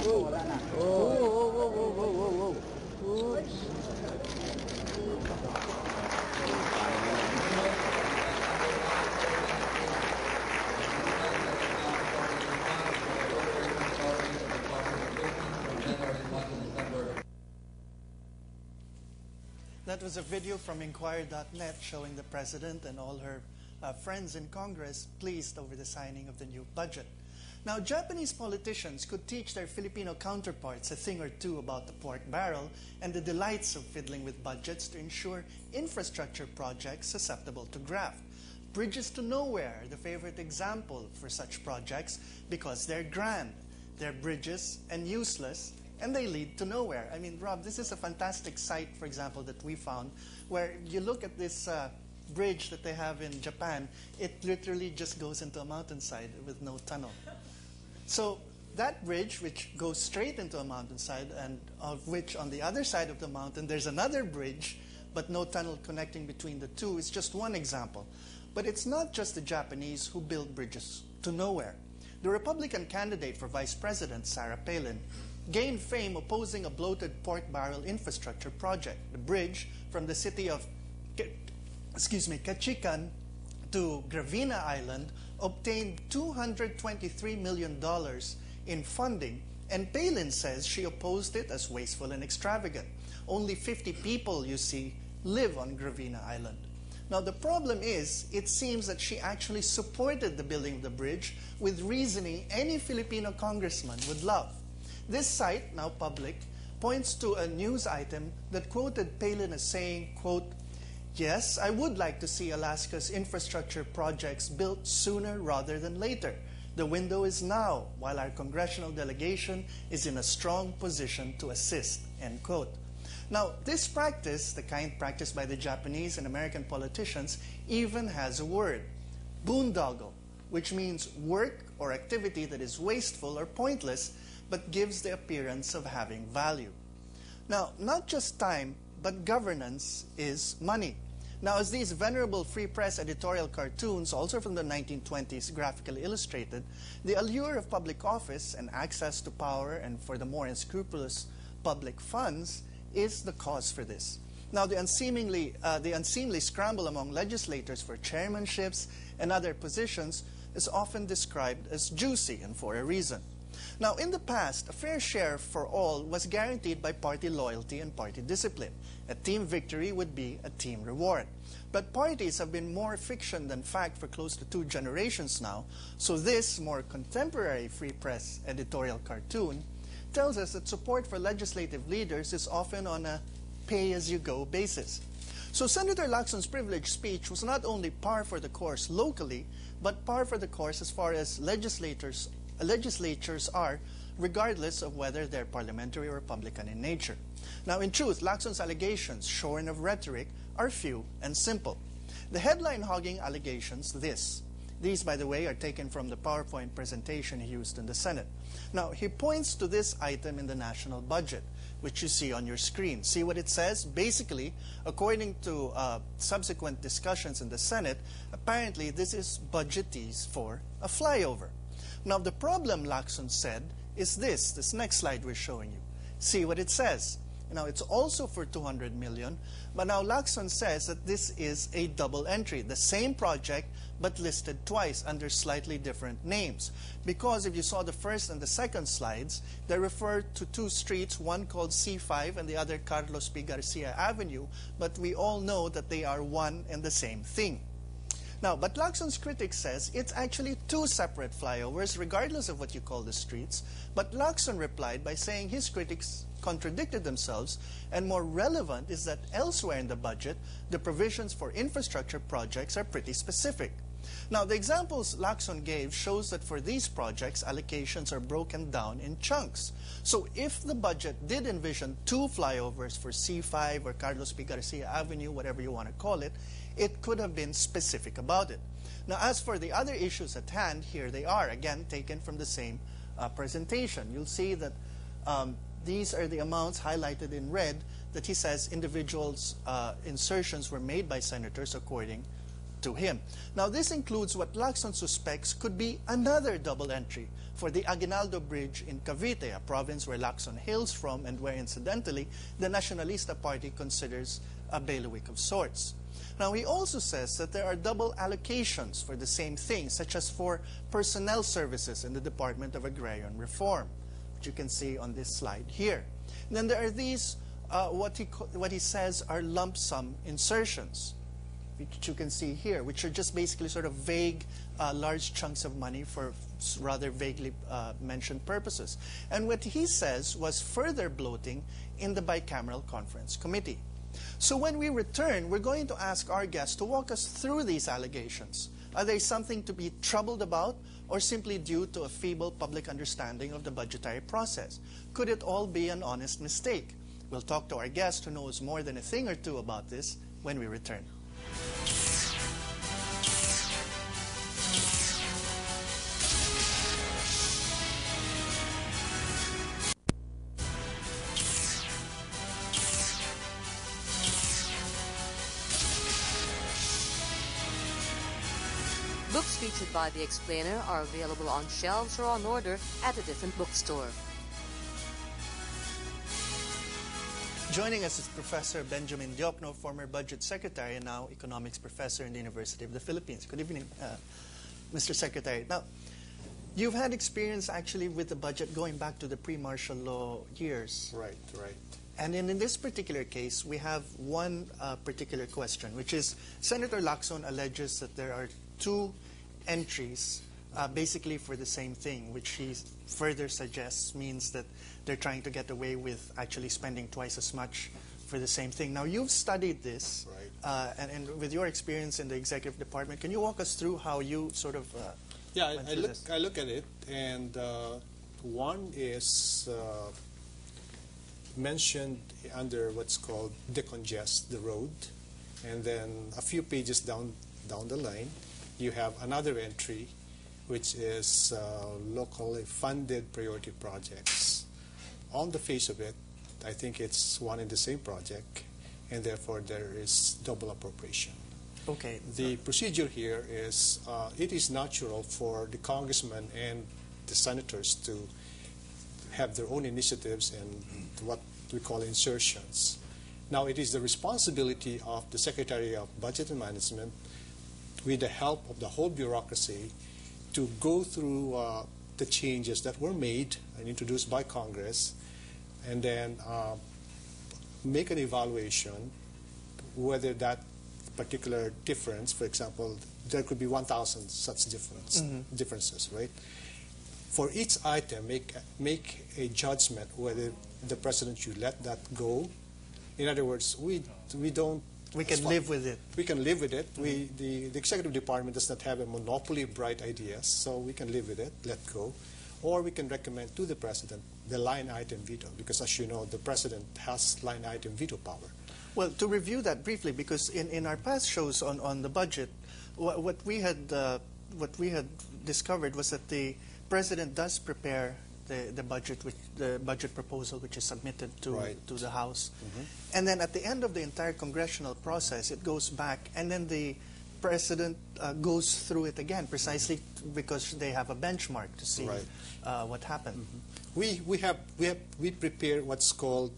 That was a video from Inquirer.net showing the President and all her friends in Congress pleased over the signing of the new budget. Now, Japanese politicians could teach their Filipino counterparts a thing or two about the pork barrel and the delights of fiddling with budgets to ensure infrastructure projects susceptible to graft. Bridges to nowhere are the favorite example for such projects because they're grand, they're bridges and useless, and they lead to nowhere. I mean, Rob, this is a fantastic site, for example, that we found, where you look at this bridge that they have in Japan, it literally just goes into a mountainside with no tunnel. So that bridge, which goes straight into a mountainside, and of which on the other side of the mountain there's another bridge, but no tunnel connecting between the two, is just one example. But it's not just the Japanese who build bridges to nowhere. The Republican candidate for Vice President, Sarah Palin, gained fame opposing a bloated pork barrel infrastructure project. The bridge from the city of Ketchikan to Gravina Island obtained $223 million in funding, and Palin says she opposed it as wasteful and extravagant. Only 50 people, you see, live on Gravina Island. Now, the problem is, it seems that she actually supported the building of the bridge with reasoning any Filipino congressman would love. This site, now public, points to a news item that quoted Palin as saying, quote, "Yes, I would like to see Alaska's infrastructure projects built sooner rather than later. The window is now, while our congressional delegation is in a strong position to assist," end quote. Now, this practice, the kind practiced by the Japanese and American politicians, even has a word, boondoggle, which means work or activity that is wasteful or pointless, but gives the appearance of having value. Now, not just time, but governance is money. Now, as these venerable free press editorial cartoons, also from the 1920s, graphically illustrated, the allure of public office and access to power, and for the more unscrupulous, public funds, is the cause for this. Now, the unseemly scramble among legislators for chairmanships and other positions is often described as juicy, and for a reason. Now, in the past, a fair share for all was guaranteed by party loyalty and party discipline. A team victory would be a team reward. But parties have been more fiction than fact for close to 2 generations now, so this more contemporary free press editorial cartoon tells us that support for legislative leaders is often on a pay-as-you-go basis. So Senator Lacson's privileged speech was not only par for the course locally, but par for the course as far as legislatures are, regardless of whether they're parliamentary or Republican in nature. Now, in truth, Lacson's allegations, shorn of rhetoric, are few and simple. The headline-hogging allegations, these, by the way, are taken from the PowerPoint presentation he used in the Senate. Now, he points to this item in the national budget, which you see on your screen. See what it says? Basically, according to subsequent discussions in the Senate, apparently this is budgetees for a flyover. Now, the problem, Lacson said, is this next slide we're showing you. See what it says. Now, it's also for $200 million, but now Lacson says that this is a double entry, the same project, but listed twice under slightly different names. Because if you saw the first and the second slides, they refer to 2 streets, one called C5 and the other Carlos P. Garcia Avenue, but we all know that they are one and the same thing. Now, but Lacson's critic says it's actually 2 separate flyovers, regardless of what you call the streets. But Lacson replied by saying his critics contradicted themselves, and more relevant is that elsewhere in the budget, the provisions for infrastructure projects are pretty specific. Now, the examples Lacson gave shows that for these projects, allocations are broken down in chunks. So if the budget did envision 2 flyovers for C5 or Carlos P. Garcia Avenue, whatever you want to call it, it could have been specific about it. Now, as for the other issues at hand, here they are, again, taken from the same presentation. You'll see that these are the amounts highlighted in red that he says individuals' insertions were made by senators according to him. Now, this includes what Lacson suspects could be another double entry for the Aguinaldo Bridge in Cavite, a province where Lacson hails from and where, incidentally, the Nacionalista Party considers a bailiwick of sorts. Now, he also says that there are double allocations for the same thing, such as for personnel services in the Department of Agrarian Reform, which you can see on this slide here. And then there are these, what he says are lump sum insertions, which you can see here, which are just basically sort of vague, large chunks of money for rather vaguely mentioned purposes. And what he says was further bloating in the bicameral conference committee. So when we return, we're going to ask our guests to walk us through these allegations. Are they something to be troubled about, or simply due to a feeble public understanding of the budgetary process? Could it all be an honest mistake? We'll talk to our guest who knows more than a thing or two about this when we return. Books featured by The Explainer are available on shelves or on order at a different bookstore. Joining us is Professor Benjamin Diokno, former budget secretary and now economics professor in the University of the Philippines. Good evening, Mr. Secretary. Now, you've had experience actually with the budget going back to the pre-martial law years. Right, right. And in this particular case, we have one particular question, which is Senator Lacson alleges that there are two entries basically for the same thing, which he further suggests means that they're trying to get away with actually spending twice as much for the same thing. Now, you've studied this, right. and with your experience in the executive department, can you walk us through how you sort of I look at it, and one is mentioned under what's called decongest the road, and then a few pages down the line, you have another entry, which is locally funded priority projects. On the face of it, I think it's one and the same project, and therefore there is double appropriation. Okay. The procedure here is, it is natural for the congressmen and the senators to have their own initiatives and what we call insertions. Now, it is the responsibility of the Secretary of Budget and Management, with the help of the whole bureaucracy, to go through the changes that were made and introduced by Congress, and then make an evaluation whether that particular difference, for example, there could be 1,000 such differences, right? For each item, make a judgment whether the president should let that go. In other words, we can live with it. We can live with it. The executive department does not have a monopoly of bright ideas, so we can live with it, let go. Or we can recommend to the president the line item veto, because as you know, the president has line item veto power. Well, to review that briefly, because in our past shows on the budget, what we had discovered was that the president does prepare the budget proposal which is submitted to the House, and then at the end of the entire congressional process, it goes back, and then the president goes through it again, precisely because they have a benchmark to see what happened. We prepare what's called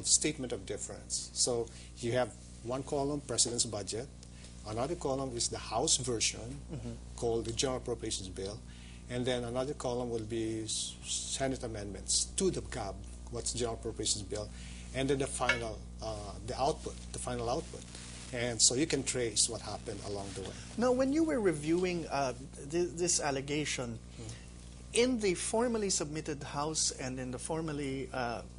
statement of difference. So you have one column, president's budget. Another column is the House version, called the General Appropriations Bill. And then another column will be Senate amendments to the GAB, what's the General Appropriations Bill. And then the final, the final output. And so you can trace what happened along the way. Now, when you were reviewing this allegation, in the formally submitted House and in the formally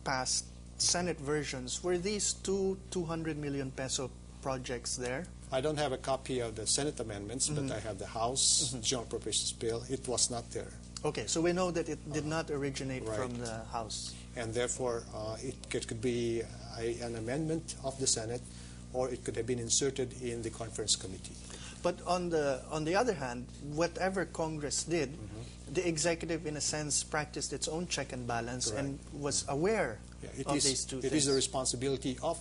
passed Senate versions, were these two 200 million peso projects there? I don't have a copy of the Senate amendments, but I have the House General Appropriations Bill. It was not there. Okay, so we know that it did not originate from the House. And therefore, it could be an amendment of the Senate, or it could have been inserted in the conference committee. But on the other hand, whatever Congress did, the executive, in a sense, practiced its own check and balance and was aware of these two things. It is the responsibility of